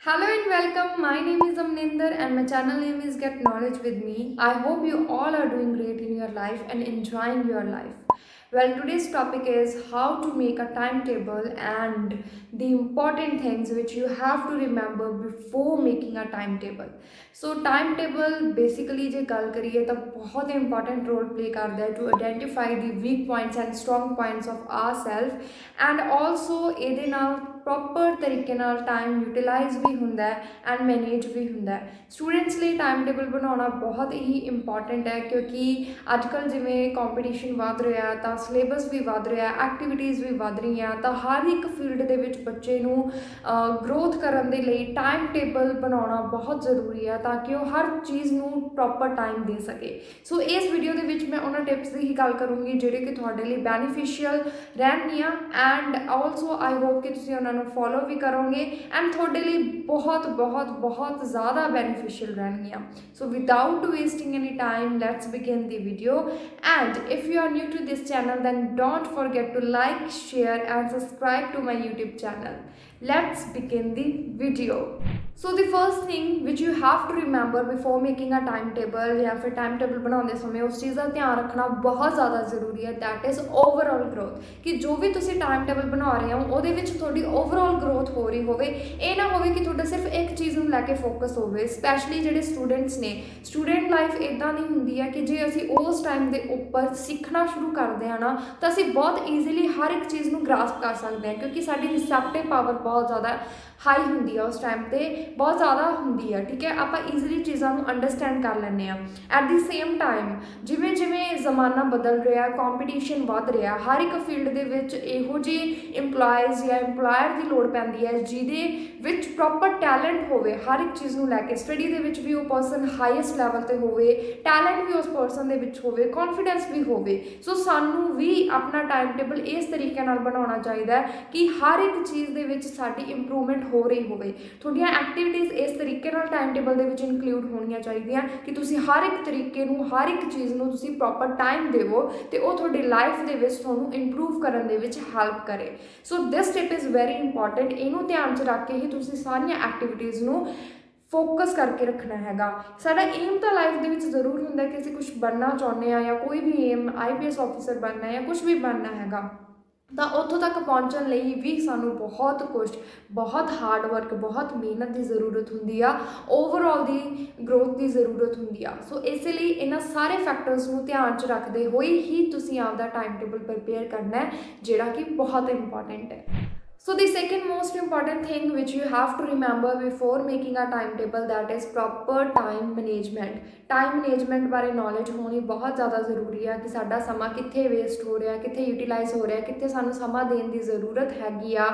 Hello and welcome. My name is Amninder and my channel name is Get Knowledge with Me. I hope you all are doing great in your life and enjoying your life. Well, today's topic is how to make a timetable and the important things which you have to remember before making a timetable. So timetable basically ਜੇ ਗੱਲ ਕਰੀਏ ਤਾਂ ਬਹੁਤ important role play ਕਰਦਾ ਹੈ to identify the weak points and strong points of our self and also ਇਹਦੇ ਨਾਲ proper ਤਰੀਕੇ ਨਾਲ ਟਾਈਮ ਯੂਟਿਲਾਈਜ਼ ਵੀ ਹੁੰਦਾ ਹੈ ਐਂਡ ਮੈਨੇਜ ਵੀ ਹੁੰਦਾ ਹੈ। ਸਟੂਡੈਂਟਸ ਲਈ ਟਾਈਮ ਟੇਬਲ ਬਣਾਉਣਾ ਬਹੁਤ ਹੀ ਇੰਪੋਰਟੈਂਟ ਹੈ ਕਿਉਂਕਿ ਅੱਜ ਕੱਲ੍ਹ ਜਿਵੇਂ ਕੰਪੀਟੀਸ਼ਨ ਵੱਧ ਰਿਹਾ ਤਾਂ ਸਿਲੇਬਸ ਵੀ ਵੱਧ ਰਿਹਾ, ਐਕਟੀਵਿਟੀਜ਼ ਵੀ ਵੱਧ ਰਹੀਆਂ, ਤਾਂ ਹਰ ਇੱਕ ਫੀਲਡ ਦੇ ਵਿੱਚ ਬੱਚੇ ਨੂੰ ਗਰੋਥ ਕਰਨ ਦੇ ਲਈ ਟਾਈਮ ਟੇਬਲ ਬਣਾਉਣਾ ਬਹੁਤ ਜ਼ਰੂਰੀ ਹੈ ਤਾਂ ਕਿ ਉਹ ਹਰ ਚੀਜ਼ ਨੂੰ ਪ੍ਰੋਪਰ ਟਾਈਮ ਦੇ ਸਕੇ। ਸੋ ਇਸ ਵੀਡੀਓ ਦੇ ਵਿੱਚ ਮੈਂ ਉਹਨਾਂ ਟਿਪਸ ਦੀ ਹੀ ਗੱਲ ਕਰੂੰਗੀ ਜਿਹੜੇ ਕਿ ਤੁਹਾਡੇ ਲਈ ਬੈਨੀਫੀਸ਼ੀਅਲ ਰਹਿਣਗੀਆਂ ਐਂਡ ਆਲਸੋ ਆਈ ਹੋਪ ਕਿ ਤੁਸੀਂ ਉਹਨਾਂ ਨੂੰ ਫੋਲੋ ਵੀ ਕਰੋਗੇ ਐਂਡ ਤੁਹਾਡੇ ਲਈ ਬਹੁਤ ਬਹੁਤ ਬਹੁਤ ਜ਼ਿਆਦਾ ਬੈਨੀਫੀਸ਼ੀਅਲ ਰਹਿਣਗੀਆਂ। So without wasting any time let's begin the video and if you are new to this channel then don't forget to like, share and subscribe to my YouTube channel. Let's begin the video. So the first thing which you have to remember before making a timetable या फिर timetable बनाने समय उस चीज़ का ध्यान रखना बहुत ज़्यादा ज़रूरी है that is overall growth कि जो भी तुसी timetable बना रहे हो ਉਹਦੇ ਵਿੱਚ ਤੁਹਾਡੀ overall growth ਹੋ ਰਹੀ ਹੋਵੇ। ਇਹ ਨਾ ਹੋਵੇ ਕਿ ਤੁਹਾਡਾ ਸਿਰਫ ਇੱਕ ਚੀਜ਼ ਨੂੰ ਲੈ ਕੇ ਫੋਕਸ ਹੋਵੇ। ਸਪੈਸ਼ਲੀ ਜਿਹੜੇ ਸਟੂਡੈਂਟਸ ਨੇ, ਸਟੂਡੈਂਟ ਲਾਈਫ ਇੱਦਾਂ ਦੀ ਹੁੰਦੀ ਹੈ ਕਿ ਜੇ ਅਸੀਂ ਉਸ ਟਾਈਮ ਦੇ ਉੱਪਰ ਸਿੱਖਣਾ ਸ਼ੁਰੂ ਕਰਦੇ ਹਾਂ ਨਾ ਤਾਂ ਅਸੀਂ ਬਹੁਤ ਈਜ਼ੀਲੀ ਹਰ ਇੱਕ ਚੀਜ਼ ਨੂੰ ਗ੍ਰਾਸਪ ਕਰ ਸਕਦੇ ਹਾਂ ਕਿਉਂਕਿ ਸਾਡੀ ਰਿਸੈਪਟਿਵ ਪਾਵਰ ਬਹੁਤ ਜ਼ਿਆਦਾ ਹਾਈ ਹੁੰਦੀ ਆ ਉਸ ਟਾਈਮ 'ਤੇ, ਬਹੁਤ ਜ਼ਿਆਦਾ ਹੁੰਦੀ ਆ। ਠੀਕ ਹੈ, ਆਪਾਂ ਈਜ਼ੀਲੀ ਚੀਜ਼ਾਂ ਨੂੰ ਅੰਡਰਸਟੈਂਡ ਕਰ ਲੈਂਦੇ ਹਾਂ। ਐਟ ਦੀ ਸੇਮ ਟਾਈਮ ਜਿਵੇਂ ਜਿਵੇਂ ਜ਼ਮਾਨਾ ਬਦਲ ਰਿਹਾ, ਕੰਪੀਟੀਸ਼ਨ ਵੱਧ ਰਿਹਾ, ਹਰ ਇੱਕ ਫੀਲਡ ਦੇ ਵਿੱਚ ਇਹੋ ਜਿਹੇ ਇੰਪਲਾਈਜ਼ ਜਾਂ ਇੰਪਲਾਇਰ ਦੀ ਲੋੜ ਪੈਂਦੀ ਹੈ ਜਿਹਦੇ ਵਿੱਚ ਪ੍ਰੋਪਰ ਟੈਲੈਂਟ ਹੋਵੇ ਹਰ ਇੱਕ ਚੀਜ਼ ਨੂੰ ਲੈ ਕੇ। ਸਟੱਡੀ ਦੇ ਵਿੱਚ ਵੀ ਉਹ ਪਰਸਨ ਹਾਈਐਸਟ ਲੈਵਲ 'ਤੇ ਹੋਵੇ, ਟੈਲੈਂਟ ਵੀ ਉਸ ਪਰਸਨ ਦੇ ਵਿੱਚ ਹੋਵੇ, ਕੌਨਫੀਡੈਂਸ ਵੀ ਹੋਵੇ। ਸੋ ਸਾਨੂੰ ਵੀ ਆਪਣਾ ਟਾਈਮ ਟੇਬਲ ਇਸ ਤਰੀਕੇ ਨਾਲ ਬਣਾਉਣਾ ਚਾਹੀਦਾ ਹੈ ਕਿ ਹਰ ਇੱਕ ਚੀਜ਼ ਦੇ ਵਿੱਚ ਸਾਡੀ ਇੰਪਰੂਵਮੈਂਟ ਹੋ ਰਹੀ ਹੋਵੇ। ਤੁਹਾਡੀਆਂ ਐਕਟੀਵਿਟੀਜ਼ ਇਸ ਤਰੀਕੇ ਨਾਲ ਟਾਈਮ ਟੇਬਲ ਦੇ ਵਿੱਚ ਇਨਕਲੂਡ ਹੋਣੀਆਂ ਚਾਹੀਦੀਆਂ ਕਿ ਤੁਸੀਂ ਹਰ ਇੱਕ ਤਰੀਕੇ ਨੂੰ, ਹਰ ਇੱਕ ਚੀਜ਼ ਨੂੰ ਤੁਸੀਂ ਪ੍ਰੋਪਰ ਟਾਈਮ ਦੇਵੋ ਅਤੇ ਉਹ ਤੁਹਾਡੀ ਲਾਈਫ ਦੇ ਵਿੱਚ ਤੁਹਾਨੂੰ ਇੰਪਰੂਵ ਕਰਨ ਦੇ ਵਿੱਚ ਹੈਲਪ ਕਰੇ। ਸੋ ਦਿਸ ਟਿਪ ਇਜ਼ ਵੈਰੀ ਇੰਪੋਰਟੈਂਟ। ਇਹਨੂੰ ਧਿਆਨ 'ਚ ਰੱਖ ਕੇ ਹੀ ਤੁਸੀਂ ਸਾਰੀਆਂ ਐਕਟੀਵਿਟੀਜ਼ ਨੂੰ ਫੋਕਸ ਕਰਕੇ ਰੱਖਣਾ ਹੈਗਾ। ਸਾਡਾ ਏਮ ਤਾਂ ਲਾਈਫ ਦੇ ਵਿੱਚ ਜ਼ਰੂਰ ਹੁੰਦਾ ਕਿ ਅਸੀਂ ਕੁਛ ਬਣਨਾ ਚਾਹੁੰਦੇ ਹਾਂ ਜਾਂ ਕੋਈ ਵੀ ਏਮ IPS ਆਫਿਸਰ ਬਣਨਾ ਜਾਂ ਕੁਛ ਵੀ ਬਣਨਾ ਹੈਗਾ, ਤਾਂ ਉੱਥੋਂ ਤੱਕ ਪਹੁੰਚਣ ਲਈ ਵੀ ਸਾਨੂੰ ਬਹੁਤ ਹਾਰਡ ਵਰਕ, ਬਹੁਤ ਮਿਹਨਤ ਦੀ ਜ਼ਰੂਰਤ ਹੁੰਦੀ ਆ, ਓਵਰਆਲ ਦੀ ਗਰੋਥ ਦੀ ਜ਼ਰੂਰਤ ਹੁੰਦੀ ਆ। ਸੋ ਇਸੇ ਲਈ ਇਹਨਾਂ ਸਾਰੇ ਫੈਕਟਰਸ ਨੂੰ ਧਿਆਨ 'ਚ ਰੱਖਦੇ ਹੋਏ ਹੀ ਤੁਸੀਂ ਆਪਦਾ ਟਾਈਮ ਟੇਬਲ ਪ੍ਰਪੇਅਰ ਕਰਨਾ ਹੈ ਜਿਹੜਾ ਕਿ ਬਹੁਤ ਇੰਪੋਰਟੈਂਟ ਹੈ। So the second most important thing which you have to remember before making a timetable that is proper time management. Time management ਬਾਰੇ ਨੌਲੇਜ ਹੋਣੀ ਬਹੁਤ ਜ਼ਿਆਦਾ ਜ਼ਰੂਰੀ ਹੈ ਕਿ ਸਾਡਾ ਸਮਾਂ ਕਿੱਥੇ ਵੇਸਟ ਹੋ ਰਿਹਾ, ਕਿੱਥੇ ਯੂਟੀਲਾਈਜ਼ ਹੋ ਰਿਹਾ, ਕਿੱਥੇ ਸਾਨੂੰ ਸਮਾਂ ਦੇਣ ਦੀ ਜ਼ਰੂਰਤ ਹੈਗੀ ਆ।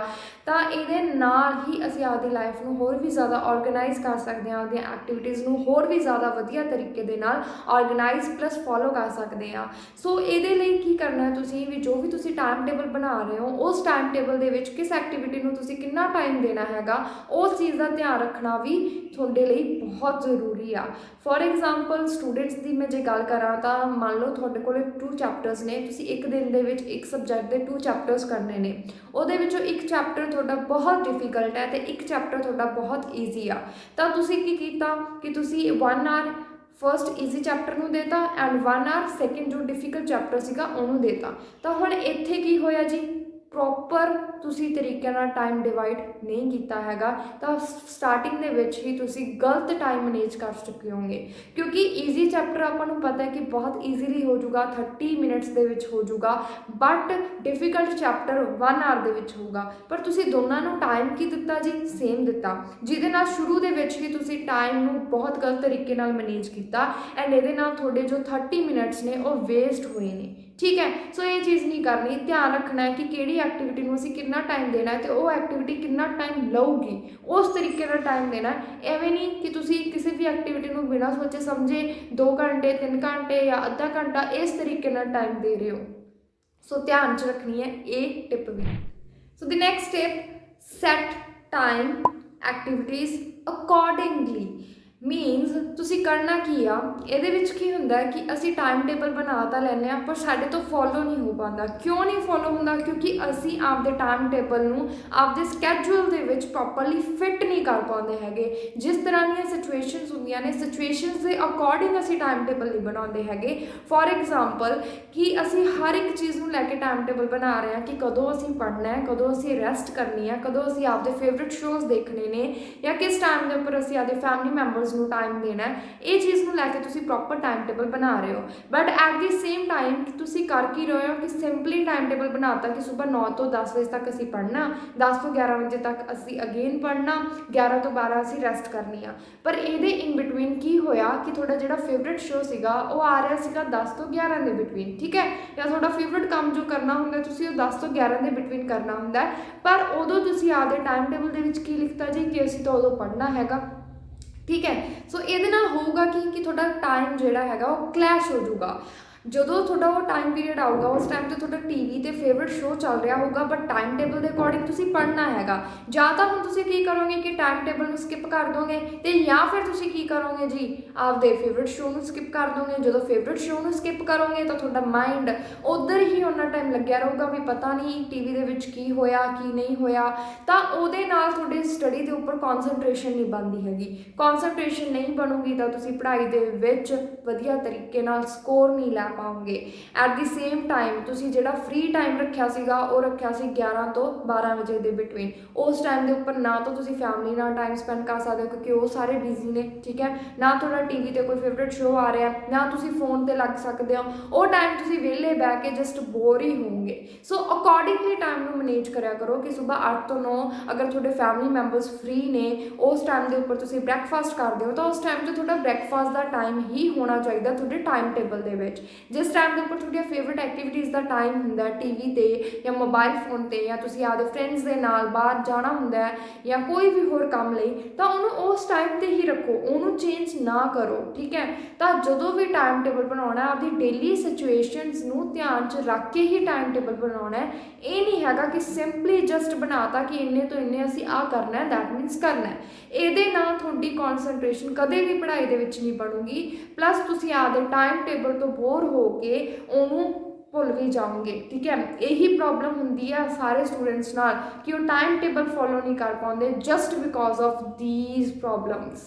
ਤਾਂ ਇਹਦੇ ਨਾਲ ਹੀ ਅਸੀਂ ਆਪਦੀ ਲਾਈਫ ਨੂੰ ਹੋਰ ਵੀ ਜ਼ਿਆਦਾ ਔਰਗੇਨਾਈਜ਼ ਕਰ ਸਕਦੇ ਹਾਂ, ਆਪਦੀਆਂ ਐਕਟੀਵਿਟੀਜ਼ ਨੂੰ ਹੋਰ ਵੀ ਜ਼ਿਆਦਾ ਵਧੀਆ ਤਰੀਕੇ ਦੇ ਨਾਲ ਔਰਗੇਨਾਈਜ਼ ਪਲੱਸ ਫੋਲੋ ਕਰ ਸਕਦੇ ਹਾਂ। ਸੋ ਇਹਦੇ ਲਈ ਕੀ ਕਰਨਾ ਤੁਸੀਂ ਵੀ ਜੋ ਵੀ ਤੁਸੀਂ ਟਾਈਮ ਟੇਬਲ ਬਣਾ ਰਹੇ ਹੋ ਉਸ ਟਾਈਮ ਟੇਬਲ ਦੇ ਵਿੱਚ ਕਿਸ ਐਕਟੀਵਿਟੀ ਨੂੰ ਤੁਸੀਂ ਕਿੰਨਾ ਟਾਈਮ ਦੇਣਾ ਹੈਗਾ ਉਸ ਚੀਜ਼ ਦਾ ਧਿਆਨ ਰੱਖਣਾ ਵੀ ਤੁਹਾਡੇ ਲਈ ਬਹੁਤ ਜ਼ਰੂਰੀ ਆ। ਫੋਰ ਐਗਜ਼ਾਮਪਲ ਸਟੂਡੈਂਟਸ ਦੀ ਮੈਂ ਜੇ ਗੱਲ ਕਰਾਂ ਤਾਂ ਮੰਨ ਲਓ ਤੁਹਾਡੇ ਕੋਲ 2 ਚੈਪਟਰਸ ਨੇ, ਤੁਸੀਂ ਇੱਕ ਦਿਨ ਦੇ ਵਿੱਚ ਇੱਕ ਸਬਜੈਕਟ ਦੇ 2 ਚੈਪਟਰਸ ਕਰਨੇ ਨੇ। ਉਹਦੇ ਵਿੱਚੋਂ ਇੱਕ ਚੈਪਟਰ ਤੁਹਾਡਾ ਬਹੁਤ ਡਿਫੀਕਲਟ ਹੈ ਅਤੇ ਇੱਕ ਚੈਪਟਰ ਤੁਹਾਡਾ ਬਹੁਤ ਈਜ਼ੀ ਆ। ਤਾਂ ਤੁਸੀਂ ਕੀ ਕੀਤਾ ਕਿ ਤੁਸੀਂ 1 ਆਰ ਫਸਟ ਈਜ਼ੀ ਚੈਪਟਰ ਨੂੰ ਦੇਤਾ ਐਂਡ 1 ਆਰ ਸੈਕਿੰਡ ਜੋ ਡਿਫੀਕਲਟ ਚੈਪਟਰ ਸੀਗਾ ਉਹਨੂੰ ਦੇਤਾ। ਤਾਂ ਹੁਣ ਇੱਥੇ ਕੀ ਹੋਇਆ ਜੀ, ਪ੍ਰੋਪਰ ਤੁਸੀਂ ਤਰੀਕੇ ਨਾਲ ਟਾਈਮ ਡਿਵਾਈਡ ਨਹੀਂ ਕੀਤਾ ਹੈਗਾ ਤਾਂ ਸਟਾਰਟਿੰਗ ਦੇ ਵਿੱਚ ਹੀ ਤੁਸੀਂ ਗਲਤ ਟਾਈਮ ਮੈਨੇਜ ਕਰ ਚੁੱਕੇ ਹੋਗੇ। ਕਿਉਂਕਿ ਈਜ਼ੀ ਚੈਪਟਰ ਆਪਾਂ ਨੂੰ ਪਤਾ ਹੈ ਕਿ ਬਹੁਤ ਈਜ਼ੀਲੀ ਹੋ ਜਾਊਗਾ, 30 ਮਿੰਟਸ ਦੇ ਵਿੱਚ ਹੋ ਜਾਊਗਾ, ਬਟ ਡਿਫੀਕਲਟ ਚੈਪਟਰ 1 ਆਰ ਦੇ ਵਿੱਚ ਹੋਊਗਾ। ਪਰ ਤੁਸੀਂ ਦੋਨਾਂ ਨੂੰ ਟਾਈਮ ਕੀ ਦਿੱਤਾ ਜੀ, ਸੇਮ ਦਿੱਤਾ, ਜਿਹਦੇ ਨਾਲ ਸ਼ੁਰੂ ਦੇ ਵਿੱਚ ਹੀ ਤੁਸੀਂ ਟਾਈਮ ਨੂੰ ਬਹੁਤ ਗਲਤ ਤਰੀਕੇ ਨਾਲ ਮੈਨੇਜ ਕੀਤਾ ਐਂਡ ਇਹਦੇ ਨਾਲ ਤੁਹਾਡੇ ਜੋ 30 ਮਿੰਟਸ ਨੇ ਉਹ ਵੇਸਟ ਹੋਏ ਨੇ। ਠੀਕ ਹੈ, ਸੋ ਇਹ ਚੀਜ਼ ਨਹੀਂ ਕਰਨੀ। ਧਿਆਨ ਰੱਖਣਾ ਹੈ ਕਿ ਕਿਹੜੀ ਐਕਟੀਵਿਟੀ ਨੂੰ ਅਸੀਂ ਕਿੰਨਾ ਟਾਈਮ ਦੇਣਾ ਹੈ ਅਤੇ ਉਹ ਐਕਟੀਵਿਟੀ ਕਿੰਨਾ ਟਾਈਮ ਲਊਗੀ, ਉਸ ਤਰੀਕੇ ਨਾਲ ਟਾਈਮ ਦੇਣਾ। ਐਵੇਂ ਨਹੀਂ ਕਿ ਤੁਸੀਂ ਕਿਸੇ ਵੀ ਐਕਟੀਵਿਟੀ ਨੂੰ ਬਿਨਾਂ ਸੋਚੇ ਸਮਝੇ 2 ਘੰਟੇ 3 ਘੰਟੇ ਜਾਂ ਅੱਧਾ ਘੰਟਾ ਇਸ ਤਰੀਕੇ ਨਾਲ ਟਾਈਮ ਦੇ ਰਹੇ ਹੋ। ਸੋ ਧਿਆਨ 'ਚ ਰੱਖਣੀ ਹੈ ਇਹ ਟਿਪ ਵੀ। ਸੋ ਦੀ next tip, set time activities accordingly. Means ਤੁਸੀਂ ਕਰਨਾ ਕੀ ਆ, ਇਹਦੇ ਵਿੱਚ ਕੀ ਹੁੰਦਾ ਕਿ ਅਸੀਂ ਟਾਈਮ ਟੇਬਲ ਬਣਾ ਤਾਂ ਲੈਂਦੇ ਹਾਂ ਪਰ ਸਾਡੇ ਤੋਂ ਫੋਲੋ ਨਹੀਂ ਹੋ ਪਾਉਂਦਾ। ਕਿਉਂ ਨਹੀਂ ਫੋਲੋ ਹੁੰਦਾ? ਕਿਉਂਕਿ ਅਸੀਂ ਆਪਦੇ ਟਾਈਮ ਟੇਬਲ ਨੂੰ ਆਪਦੇ ਸਕੈਜੂਲ ਦੇ ਵਿੱਚ ਪ੍ਰੋਪਰਲੀ ਫਿੱਟ ਨਹੀਂ ਕਰ ਪਾਉਂਦੇ ਹੈਗੇ। ਜਿਸ ਤਰ੍ਹਾਂ ਦੀਆਂ ਸਿਚੁਏਸ਼ਨਸ ਹੁੰਦੀਆਂ ਨੇ, ਸਿਚੁਏਸ਼ਨਸ ਦੇ ਅਕੋਰਡਿੰਗ ਅਸੀਂ ਟਾਈਮ ਟੇਬਲ ਨਹੀਂ ਬਣਾਉਂਦੇ ਹੈਗੇ। ਫੋਰ ਐਗਜ਼ਾਮਪਲ ਕਿ ਅਸੀਂ ਹਰ ਇੱਕ ਚੀਜ਼ ਨੂੰ ਲੈ ਕੇ ਟਾਈਮ ਟੇਬਲ ਬਣਾ ਰਹੇ ਹਾਂ ਕਿ ਕਦੋਂ ਅਸੀਂ ਪੜ੍ਹਨਾ ਹੈ, ਕਦੋਂ ਅਸੀਂ ਰੈਸਟ ਕਰਨੀ ਹੈ, ਕਦੋਂ ਅਸੀਂ ਆਪਦੇ ਫੇਵਰਟ ਸ਼ੋਜ਼ ਦੇਖਣੇ ਨੇ, ਜਾਂ ਕਿਸ ਟਾਈਮ ਦੇ ਉੱਪਰ ਅਸੀਂ ਆਪਦੇ ਫੈਮਿਲੀ ਮੈਂਬਰਸ ਨੂੰ ਟਾਈਮ ਦੇਣਾ ਹੈ। ਇਹ ਚੀਜ਼ ਨੂੰ ਲੈ ਕੇ ਤੁਸੀਂ ਪ੍ਰੋਪਰ ਟਾਈਮ ਟੇਬਲ ਬਣਾ ਰਹੇ ਹੋ। But at the same time ਤੁਸੀਂ ਕਰ ਕੀ ਰਹੇ ਹੋ ਕਿ ਸਿੰਪਲੀ ਟਾਈਮ ਟੇਬਲ ਬਣਾਤਾ ਕਿ ਸਵੇਰ 9 ਤੋਂ 10 ਵਜੇ ਤੱਕ ਅਸੀਂ ਪੜ੍ਹਨਾ, 10 ਤੋਂ 11 ਵਜੇ ਤੱਕ ਅਸੀਂ ਅਗੇਨ ਪੜ੍ਹਨਾ, 11 ਤੋਂ 12 ਅਸੀਂ ਰੈਸਟ ਕਰਨੀ ਆ। ਪਰ ਇਹਦੇ ਇਨ ਬਿਟਵੀਨ ਕੀ ਹੋਇਆ ਕਿ ਤੁਹਾਡਾ ਜਿਹੜਾ ਫੇਵਰਟ ਸ਼ੋ ਸੀਗਾ ਉਹ ਆ ਰਿਹਾ ਸੀਗਾ 10 ਤੋਂ 11 ਦੇ ਬਿਟਵੀਨ, ਠੀਕ ਹੈ, ਜਾਂ ਤੁਹਾਡਾ ਫੇਵਰਟ ਕੰਮ ਜੋ ਕਰਨਾ ਹੁੰਦਾ ਤੁਸੀਂ ਉਹ 10 ਤੋਂ 11 ਦੇ ਬਿਟਵੀਨ ਕਰਨਾ ਹੁੰਦਾ ਹੈ। ਪਰ ਉਦੋਂ ਤੁਸੀਂ ਆਪਦੇ ਟਾਈਮ ਟੇਬਲ ਦੇ ਵਿੱਚ ਕੀ ਲਿਖਤਾ ਜੀ ਕਿ ਅਸੀਂ ਤਾਂ ਉਦੋਂ ਪੜ੍ਹਨਾ ਹੈਗਾ, ਠੀਕ ਹੈ। ਸੋ ਇਹਦੇ ਨਾਲ ਹੋਊਗਾ ਕਿ ਤੁਹਾਡਾ ਟਾਈਮ ਜਿਹੜਾ ਹੈਗਾ ਉਹ ਕਲੈਸ਼ ਹੋ ਜਾਊਗਾ। ਜਦੋਂ ਤੁਹਾਡਾ ਉਹ ਟਾਈਮ ਪੀਰੀਅਡ ਆਊਗਾ ਉਸ ਟਾਈਮ 'ਤੇ ਤੁਹਾਡਾ ਟੀਵੀ 'ਤੇ ਫੇਵਰਟ ਸ਼ੋਅ ਚੱਲ ਰਿਹਾ ਹੋਊਗਾ ਬਟ ਟਾਈਮ ਟੇਬਲ ਦੇ ਅਕੋਰਡਿੰਗ ਤੁਸੀਂ ਪੜ੍ਹਨਾ ਹੈਗਾ। ਜਾਂ ਤਾਂ ਹੁਣ ਤੁਸੀਂ ਕੀ ਕਰੋਗੇ ਕਿ ਟਾਈਮ ਟੇਬਲ ਨੂੰ ਸਕਿਪ ਕਰ ਦੋਗੇ, ਅਤੇ ਜਾਂ ਫਿਰ ਤੁਸੀਂ ਕੀ ਕਰੋਗੇ ਜੀ ਆਪਦੇ ਫੇਵਰਟ ਸ਼ੋਅ ਨੂੰ ਸਕਿਪ ਕਰ ਦੋਗੇ। ਜਦੋਂ ਫੇਵਰਟ ਸ਼ੋਅ ਨੂੰ ਸਕਿਪ ਕਰੋਗੇ ਤਾਂ ਤੁਹਾਡਾ ਮਾਈਂਡ ਉੱਧਰ ਹੀ ਉਹਨਾਂ ਟਾਈਮ ਲੱਗਿਆ ਰਹੂਗਾ ਵੀ ਪਤਾ ਨਹੀਂ ਟੀਵੀ ਦੇ ਵਿੱਚ ਕੀ ਹੋਇਆ ਕੀ ਨਹੀਂ ਹੋਇਆ, ਤਾਂ ਉਹਦੇ ਨਾਲ ਤੁਹਾਡੀ ਸਟੱਡੀ ਦੇ ਉੱਪਰ ਕੌਨਸਨਟ੍ਰੇਸ਼ਨ ਨਹੀਂ ਬਣਦੀ ਹੈਗੀ। ਕੌਨਸਨਟ੍ਰੇਸ਼ਨ ਨਹੀਂ ਬਣੂਗੀ ਤਾਂ ਤੁਸੀਂ ਪੜ੍ਹਾਈ ਦੇ ਵਿੱਚ ਵਧੀਆ ਤਰੀਕੇ ਨਾਲ ਸਕੋਰ ਨਹੀਂ ਲੈ ਪਾਓਗੇ। ਐਟ ਦੀ ਸੇਮ ਟਾਈਮ ਤੁਸੀਂ ਜਿਹੜਾ ਫ੍ਰੀ ਟਾਈਮ ਰੱਖਿਆ ਸੀਗਾ ਉਹ ਰੱਖਿਆ ਸੀ 11 ਤੋਂ 12 ਵਜੇ ਦੇ ਬਿਟਵੀਨ। ਉਸ ਟਾਈਮ ਦੇ ਉੱਪਰ ਨਾ ਤਾਂ ਤੁਸੀਂ ਫੈਮਿਲੀ ਨਾਲ ਟਾਈਮ ਸਪੈਂਡ ਕਰ ਸਕਦੇ ਹੋ ਕਿਉਂਕਿ ਉਹ ਸਾਰੇ ਬਿਜ਼ੀ ਨੇ, ਠੀਕ ਹੈ, ਨਾ ਤੁਹਾਡਾ ਟੀਵੀ 'ਤੇ ਕੋਈ ਫੇਵਰਟ ਸ਼ੋਅ ਆ ਰਿਹਾ, ਨਾ ਤੁਸੀਂ ਫੋਨ 'ਤੇ ਲੱਗ ਸਕਦੇ ਹੋ। ਉਹ ਟਾਈਮ ਤੁਸੀਂ ਵਿਹਲੇ ਬਹਿ ਕੇ ਜਸਟ ਬੋਰ ਹੀ ਹੋਵੋਗੇ। ਸੋ ਅਕੋਰਡਿੰਗਲੀ ਟਾਈਮ ਨੂੰ ਮੈਨੇਜ ਕਰਿਆ ਕਰੋ ਕਿ ਸਵੇਰ 8 ਤੋਂ 9 ਅਗਰ ਤੁਹਾਡੇ ਫੈਮਿਲੀ ਮੈਂਬਰਸ ਫ੍ਰੀ ਨੇ ਉਸ ਟਾਈਮ ਦੇ ਉੱਪਰ ਤੁਸੀਂ ਬ੍ਰੈਕਫਾਸਟ ਕਰਦੇ ਹੋ ਤਾਂ ਉਸ ਟਾਈਮ 'ਤੇ ਤੁਹਾਡਾ ਬ੍ਰੈਕਫਾਸਟ ਦਾ ਟਾਈਮ ਹੀ ਹੋਣਾ ਚਾਹੀਦਾ ਤੁਹਾਡੇ ਟਾਈਮ ਟੇਬਲ ਦੇ ਵਿੱਚ। ਜਿਸ ਟਾਈਮ ਦੇ ਉੱਪਰ ਤੁਹਾਡੀਆਂ ਫੇਵਰਟ ਐਕਟੀਵਿਟੀਜ਼ ਦਾ ਟਾਈਮ ਹੁੰਦਾ ਟੀਵੀ 'ਤੇ ਜਾਂ ਮੋਬਾਈਲ ਫੋਨ 'ਤੇ, ਜਾਂ ਤੁਸੀਂ ਆਪਦੇ ਫਰੈਂਡਸ ਦੇ ਨਾਲ ਬਾਹਰ ਜਾਣਾ ਹੁੰਦਾ ਹੈ ਜਾਂ ਕੋਈ ਵੀ ਹੋਰ ਕੰਮ ਲਈ, ਤਾਂ ਉਹਨੂੰ ਉਸ ਟਾਈਮ 'ਤੇ ਹੀ ਰੱਖੋ, ਉਹਨੂੰ ਚੇਂਜ ਨਾ ਕਰੋ, ਠੀਕ ਹੈ। ਤਾਂ ਜਦੋਂ ਵੀ ਟਾਈਮ ਟੇਬਲ ਬਣਾਉਣਾ ਆਪਦੀ ਡੇਲੀ ਸਿਚੁਏਸ਼ਨਸ ਨੂੰ ਧਿਆਨ 'ਚ ਰੱਖ ਕੇ ਹੀ ਟਾਈਮ ਟੇਬਲ ਬਣਾਉਣਾ ਹੈ। ਇਹ ਨਹੀਂ ਹੈਗਾ ਕਿ ਸਿੰਪਲੀ ਜਸਟ ਬਣਾਤਾ ਕਿ ਇੰਨੇ ਤੋਂ ਇੰਨੇ ਅਸੀਂ ਆਹ ਕਰਨਾ ਹੈ, ਦੈਟ ਮੀਨਸ ਕਰਨਾ ਹੈ। ਇਹਦੇ ਨਾਲ ਤੁਹਾਡੀ ਕੌਨਸਨਟ੍ਰੇਸ਼ਨ ਕਦੇ ਵੀ ਪੜ੍ਹਾਈ ਦੇ ਵਿੱਚ ਨਹੀਂ ਬਣੂਗੀ, ਪਲੱਸ ਤੁਸੀਂ ਆਪਦੇ ਟਾਈਮ ਟੇਬਲ ਤੋਂ ਬੋਰ ਹੋ ਕੇ ਉਹਨੂੰ ਭੁੱਲ ਵੀ ਜਾਓਗੇ, ਠੀਕ ਹੈ। ਇਹੀ ਪ੍ਰੋਬਲਮ ਹੁੰਦੀ ਆ ਸਾਰੇ ਸਟੂਡੈਂਟਸ ਨਾਲ ਕਿ ਉਹ ਟਾਈਮ ਟੇਬਲ ਫੋਲੋ ਨਹੀਂ ਕਰ ਪਾਉਂਦੇ just because of these problems.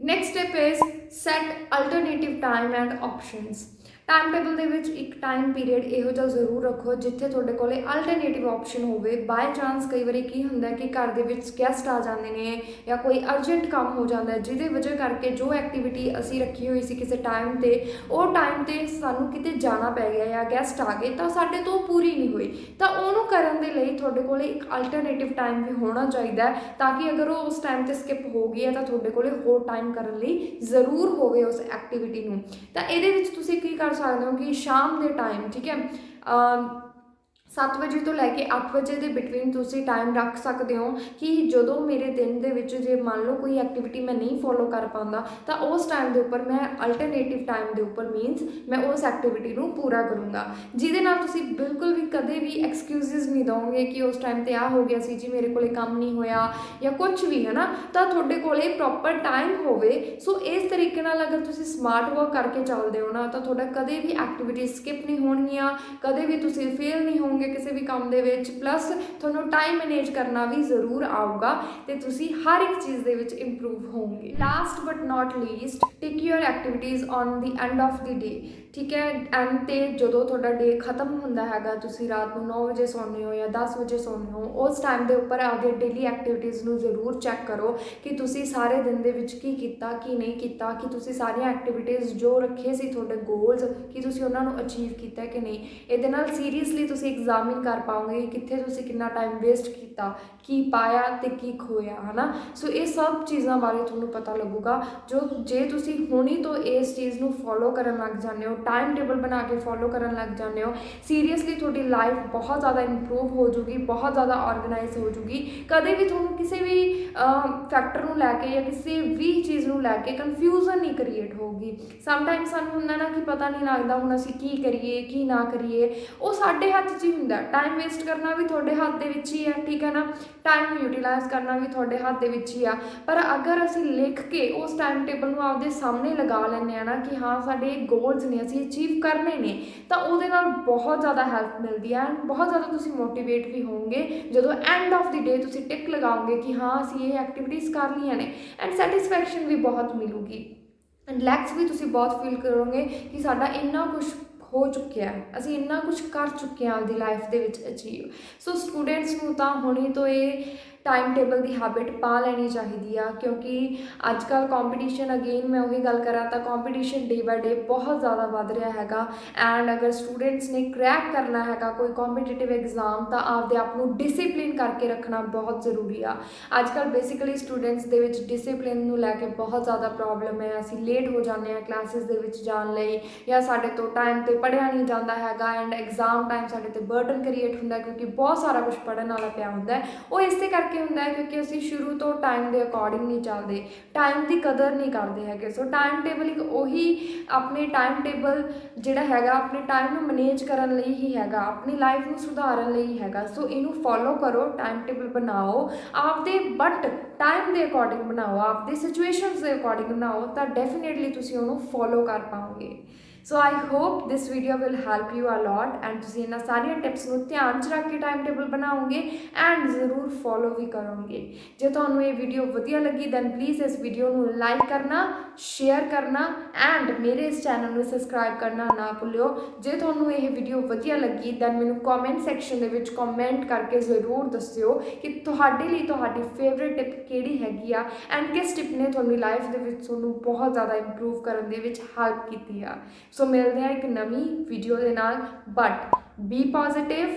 Next step is set alternative time and options. Time table ਦੇ ਵਿੱਚ ਇੱਕ ਟਾਈਮ ਪੀਰੀਅਡ ਇਹੋ ਜਿਹਾ ਜ਼ਰੂਰ ਰੱਖੋ ਜਿੱਥੇ ਤੁਹਾਡੇ ਕੋਲ ਅਲਟਰਨੇਟਿਵ ਆਪਸ਼ਨ ਹੋਵੇ। ਬਾਏ ਚਾਂਸ ਕਈ ਵਾਰੀ ਕੀ ਹੁੰਦਾ ਕਿ ਘਰ ਦੇ ਵਿੱਚ ਗੈਸਟ ਆ ਜਾਂਦੇ ਨੇ ਜਾਂ ਕੋਈ ਅਰਜੈਂਟ ਕੰਮ ਹੋ ਜਾਂਦਾ ਜਿਹਦੇ ਵਜ੍ਹਾ ਕਰਕੇ ਜੋ ਐਕਟੀਵਿਟੀ ਅਸੀਂ ਰੱਖੀ ਹੋਈ ਸੀ ਕਿਸੇ ਟਾਈਮ 'ਤੇ, ਉਹ ਟਾਈਮ 'ਤੇ ਸਾਨੂੰ ਕਿਤੇ ਜਾਣਾ ਪੈ ਗਿਆ ਜਾਂ ਗੈਸਟ ਆ ਗਏ ਤਾਂ ਸਾਡੇ ਤੋਂ ਪੂਰੀ ਨਹੀਂ ਹੋਈ, ਤਾਂ ਉਹਨੂੰ ਕਰਨ ਦੇ ਲਈ ਤੁਹਾਡੇ ਕੋਲ ਇੱਕ ਅਲਟਰਨੇਟਿਵ ਟਾਈਮ ਵੀ ਹੋਣਾ ਚਾਹੀਦਾ ਤਾਂ ਕਿ ਅਗਰ ਉਹ ਉਸ ਟਾਈਮ 'ਤੇ ਸਕਿਪ ਹੋ ਗਈ ਹੈ ਤਾਂ ਤੁਹਾਡੇ ਕੋਲ ਹੋਰ ਟਾਈਮ ਕਰਨ ਲਈ ਜ਼ਰੂਰ ਹੋਵੇ ਉਸ ਐਕਟੀਵਿਟੀ ਨੂੰ। ਤਾਂ ਇਹਦੇ ਵਿੱਚ ਤੁਸੀਂ ਕੀ ਕਰ ਸਕਦੇ ਹੋ ਕਿ ਸ਼ਾਮ ਦੇ ਟਾਈਮ, ਠੀਕ ਹੈ, 7 ਵਜੇ ਤੋਂ ਲੈ ਕੇ 8 ਵਜੇ ਦੇ ਬਿਟਵੀਨ ਤੁਸੀਂ ਟਾਈਮ ਰੱਖ ਸਕਦੇ ਹੋ ਕਿ ਜਦੋਂ ਮੇਰੇ ਦਿਨ ਦੇ ਵਿੱਚ ਜੇ ਮੰਨ ਲਓ ਕੋਈ ਐਕਟੀਵਿਟੀ ਮੈਂ ਨਹੀਂ ਫੋਲੋ ਕਰ ਪਾਉਂਦਾ ਤਾਂ ਉਸ ਟਾਈਮ ਦੇ ਉੱਪਰ ਮੈਂ ਅਲਟਰਨੇਟਿਵ ਟਾਈਮ ਦੇ ਉੱਪਰ ਮੀਨਸ ਮੈਂ ਉਸ ਐਕਟੀਵਿਟੀ ਨੂੰ ਪੂਰਾ ਕਰੂੰਗਾ, ਜਿਹਦੇ ਨਾਲ ਤੁਸੀਂ ਬਿਲਕੁਲ ਵੀ ਕਦੇ ਵੀ ਐਕਸਕਿਊਜ਼ਸ ਨਹੀਂ ਦਿਓਗੇ ਕਿ ਉਸ ਟਾਈਮ 'ਤੇ ਆ ਹੋ ਗਿਆ ਸੀ ਜੀ, ਮੇਰੇ ਕੋਲੇ ਕੰਮ ਨਹੀਂ ਹੋਇਆ ਜਾਂ ਕੁਝ ਵੀ, ਹੈ ਨਾ। ਤਾਂ ਤੁਹਾਡੇ ਕੋਲੇ ਪ੍ਰੋਪਰ ਟਾਈਮ ਹੋਵੇ। ਸੋ ਇਸ ਤਰੀਕੇ ਨਾਲ ਅਗਰ ਤੁਸੀਂ ਸਮਾਰਟ ਵਰਕ ਕਰਕੇ ਚੱਲਦੇ ਹੋ ਨਾ ਤਾਂ ਤੁਹਾਡਾ ਕਦੇ ਵੀ ਐਕਟੀਵਿਟੀ ਸਕਿਪ ਨਹੀਂ ਹੋਣਗੀਆਂ, ਕਦੇ ਵੀ ਤੁਸੀਂ ਫੇਲ ਨਹੀਂ ਹੋਵੋਗੇ ਕਿਸੇ ਵੀ ਕੰਮ ਦੇ ਵਿੱਚ, ਪਲੱਸ ਤੁਹਾਨੂੰ ਟਾਈਮ ਮੈਨੇਜ ਕਰਨਾ ਵੀ ਜ਼ਰੂਰ ਆਊਗਾ ਤੇ ਤੁਸੀਂ ਹਰ ਇੱਕ ਚੀਜ਼ ਦੇ ਵਿੱਚ ਇੰਪਰੂਵ ਹੋਵੋਗੇ। Last but not least, take your activities on the end of the day, ਠੀਕ ਹੈ। ਐਂਡ 'ਤੇ ਜਦੋਂ ਤੁਹਾਡਾ ਡੇ ਖਤਮ ਹੁੰਦਾ ਹੈਗਾ, ਤੁਸੀਂ ਰਾਤ ਨੂੰ 9 ਵਜੇ ਸੌਂਦੇ ਹੋ ਜਾਂ 10 ਵਜੇ ਸੌਂਦੇ ਹੋ, ਉਸ ਟਾਈਮ ਦੇ ਉੱਪਰ ਆਪਦੇ ਡੇਲੀ ਐਕਟੀਵਿਟੀਜ਼ ਨੂੰ ਜ਼ਰੂਰ ਚੈੱਕ ਕਰੋ ਕਿ ਤੁਸੀਂ ਸਾਰੇ ਦਿਨ ਦੇ ਵਿੱਚ ਕੀ ਕੀਤਾ ਕੀ ਨਹੀਂ ਕੀਤਾ, ਕਿ ਤੁਸੀਂ ਸਾਰੀਆਂ ਐਕਟੀਵਿਟੀਜ਼ ਜੋ ਰੱਖੇ ਸੀ ਤੁਹਾਡੇ ਗੋਲਸ ਕਿ ਤੁਸੀਂ ਉਹਨਾਂ ਨੂੰ ਅਚੀਵ ਕੀਤਾ ਕਿ ਨਹੀਂ। ਇਹਦੇ ਨਾਲ ਸੀਰੀਅਸਲੀ ਤੁਸੀਂ ਐਗਜ਼ਾਮਿਨ ਕਰ ਪਾਓਗੇ ਕਿੱਥੇ ਤੁਸੀਂ ਕਿੰਨਾ ਟਾਈਮ ਵੇਸਟ ਕੀਤਾ, ਕੀ ਪਾਇਆ ਤੇ ਕੀ ਖੋਇਆ, ਹੈ ਨਾ। ਸੋ ਇਹ ਸਭ ਚੀਜ਼ਾਂ ਬਾਰੇ ਤੁਹਾਨੂੰ ਪਤਾ ਲੱਗੂਗਾ ਜੇ ਤੁਸੀਂ ਹੁਣੀ ਤੋਂ ਇਸ ਚੀਜ਼ ਨੂੰ ਫੋਲੋ ਕਰਨ ਲੱਗ ਜਾਂਦੇ ਹੋ, ਟਾਈਮ ਟੇਬਲ ਬਣਾ ਕੇ ਫੋਲੋ ਕਰਨ ਲੱਗ ਜਾਂਦੇ ਹੋ, ਸੀਰੀਅਸਲੀ ਤੁਹਾਡੀ ਲਾਈਫ ਬਹੁਤ ਜ਼ਿਆਦਾ ਇੰਪਰੂਵ ਹੋ ਜੂਗੀ, ਬਹੁਤ ਜ਼ਿਆਦਾ ਆਰਗੇਨਾਈਜ਼ ਹੋ ਜੂਗੀ। ਕਦੇ ਵੀ ਤੁਹਾਨੂੰ ਕਿਸੇ ਵੀ ਫੈਕਟਰ ਨੂੰ ਲੈ ਕੇ ਜਾਂ ਕਿਸੇ ਵੀ ਚੀਜ਼ ਨੂੰ ਲੈ ਕੇ ਕਨਫਿਊਜ਼ਨ ਨਹੀਂ ਕ੍ਰੀਏਟ ਹੋਊਗੀ। ਸਮਟਾਈਮ ਸਾਨੂੰ ਹੁੰਦਾ ਨਾ ਕਿ ਪਤਾ ਨਹੀਂ ਲੱਗਦਾ ਹੁਣ ਅਸੀਂ ਕੀ ਕਰੀਏ ਕੀ ਨਾ ਕਰੀਏ, ਉਹ ਸਾਡੇ ਹੱਥ 'ਚ ਹੀ ਹੁੰਦਾ। ਟਾਈਮ ਵੇਸਟ ਕਰਨਾ ਵੀ ਤੁਹਾਡੇ ਹੱਥ ਦੇ ਵਿੱਚ ਹੀ ਹੈ, ਠੀਕ ਹੈ। है ना। टाइम यूटिलाइज़ करना भी तुहाडे हत्थ दे विच ही आ, पर अगर असीं लिख के उस टाइम टेबल नूं आपदे सामने लगा लैंदे आ ना कि हाँ साडे गोल्स ने असीं अचीव करने ने, ਤਾਂ ਉਹਦੇ ਨਾਲ ਬਹੁਤ ਜ਼ਿਆਦਾ ਹੈਲਪ ਮਿਲਦੀ ਹੈ ਐਂਡ ਬਹੁਤ ਜ਼ਿਆਦਾ ਤੁਸੀਂ ਮੋਟੀਵੇਟ ਵੀ ਹੋਵੋਗੇ ਜਦੋਂ ਐਂਡ ਆਫ ਦੀ ਡੇ ਤੁਸੀਂ ਟਿਕ ਲਗਾਓਗੇ ਕਿ ਹਾਂ ਅਸੀਂ ਇਹ ਐਕਟੀਵਿਟੀਜ਼ ਕਰ ਲਈਆਂ ਨੇ, ਐਂਡ ਸੈਟਿਸਫੈਕਸ਼ਨ ਵੀ ਬਹੁਤ ਮਿਲੂਗੀ ਐਂਡ ਰਿਲੈਕਸ ਵੀ ਤੁਸੀਂ ਬਹੁਤ ਫੀਲ ਕਰੋਗੇ ਕਿ ਸਾਡਾ ਇੰਨਾ ਕੁਛ ਹੋ ਚੁੱਕਿਆ, ਅਸੀਂ ਇੰਨਾ ਕੁਛ ਕਰ ਚੁੱਕੇ ਹਾਂ ਆਪਦੀ ਲਾਈਫ ਦੇ ਵਿੱਚ ਅਚੀਵ। ਸੋ ਸਟੂਡੈਂਟਸ ਨੂੰ ਤਾਂ ਹੁਣੇ ਤੋਂ ਇਹ टाइम टेबल की हैबिट पा लैनी चाहिए आ, क्योंकि अजकल कॉम्पीटिशन अगेन मैं वही गल करा तो कॉम्पीटिशन डे बाय डे बहुत ज़्यादा वध रहा हैगा एंड अगर स्टूडेंट्स ने क्रैक करना हैगा कोई कॉम्पीटिटिव एग्जाम तो आपदे आप नूं डिसिपलिन करके रखना बहुत ज़रूरी आ। अजकल basically students they which discipline नूं लैके बहुत ज़्यादा प्रॉब्लम है, असीं लेट हो जाते हैं क्लासिस दे विच जाण लई या साडे तो टाइम ते पढ़िया नहीं जाता हैगा एंड एग्जाम टाइम साडे ते बर्डन क्रिएट हुंदा क्योंकि बहुत सारा कुछ पढ़न वाला पिया हुंदा है। वो इसे करके ਹੁੰਦਾ ਹੈ ਕਿਉਂਕਿ ਅਸੀਂ ਸ਼ੁਰੂ ਤੋਂ ਟਾਈਮ ਦੇ ਅਕੋਰਡਿੰਗ ਨਹੀਂ ਚੱਲਦੇ, ਟਾਈਮ ਦੀ ਕਦਰ ਨਹੀਂ ਕਰਦੇ ਹੈਗੇ। ਸੋ ਟਾਈਮ ਟੇਬਲ ਇੱਕ ਉਹੀ ਆਪਣੇ ਟਾਈਮ ਟੇਬਲ ਜਿਹੜਾ ਹੈਗਾ ਆਪਣੇ ਟਾਈਮ ਨੂੰ ਮੈਨੇਜ ਕਰਨ ਲਈ ਹੀ ਹੈਗਾ, ਆਪਣੀ ਲਾਈਫ ਨੂੰ ਸੁਧਾਰਨ ਲਈ ਹੈਗਾ। ਸੋ ਇਹਨੂੰ ਫੋਲੋ ਕਰੋ, ਟਾਈਮ ਟੇਬਲ ਬਣਾਓ ਆਪਦੇ, ਬਟ ਟਾਈਮ ਦੇ ਅਕੋਰਡਿੰਗ ਬਣਾਓ, ਆਪਦੇ ਸਿਚੁਏਸ਼ਨਸ ਦੇ ਅਕੋਰਡਿੰਗ ਬਣਾਓ ਤਾਂ ਡੈਫੀਨੇਟਲੀ ਤੁਸੀਂ ਉਹਨੂੰ ਫੋਲੋ ਕਰ ਪਾਓਗੇ। So I hope this video will help you a lot and तुसीं इन्हां सारियां टिप्स नूं ध्यान च रख के टाइम टेबल बनाओगे एंड जरूर फॉलो भी करोगे। जे तुहानूं ये वीडियो वधिया लगी दैन प्लीज़ इस वीडियो नूं लाइक करना, शेयर करना एंड मेरे इस चैनल नूं सबसक्राइब करना ना भुल्लिओ। जे तुहानूं ये वीडियो वधिया लगी दैन मैनूं कॉमेंट सैक्शन दे विच कॉमेंट करके जरूर दस्सिओ कि तुहाडे लई तुहाडी फेवरेट टिप किहड़ी हैगी आ एंड किस टिप ने तुहाडी लाइफ दे विच तुहानूं बहुत ज़्यादा improve Karan they which help कीती आ। सो मिलते हैं एक नवी वीडियो के नाल, बट बी पॉजिटिव,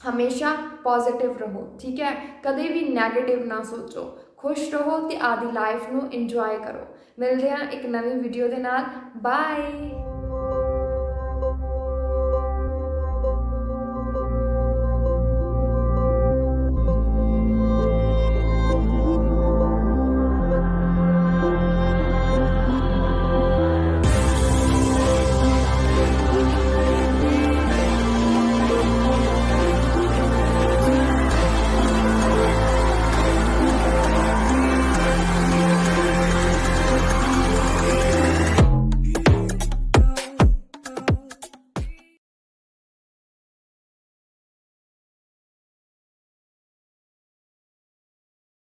हमेशा पॉजिटिव रहो, ठीक है, कदे भी नैगेटिव ना सोचो, खुश रहो तो आदि लाइफ नूं इंजॉय करो। मिलते हैं एक नवी वीडियो के नाल, बाय।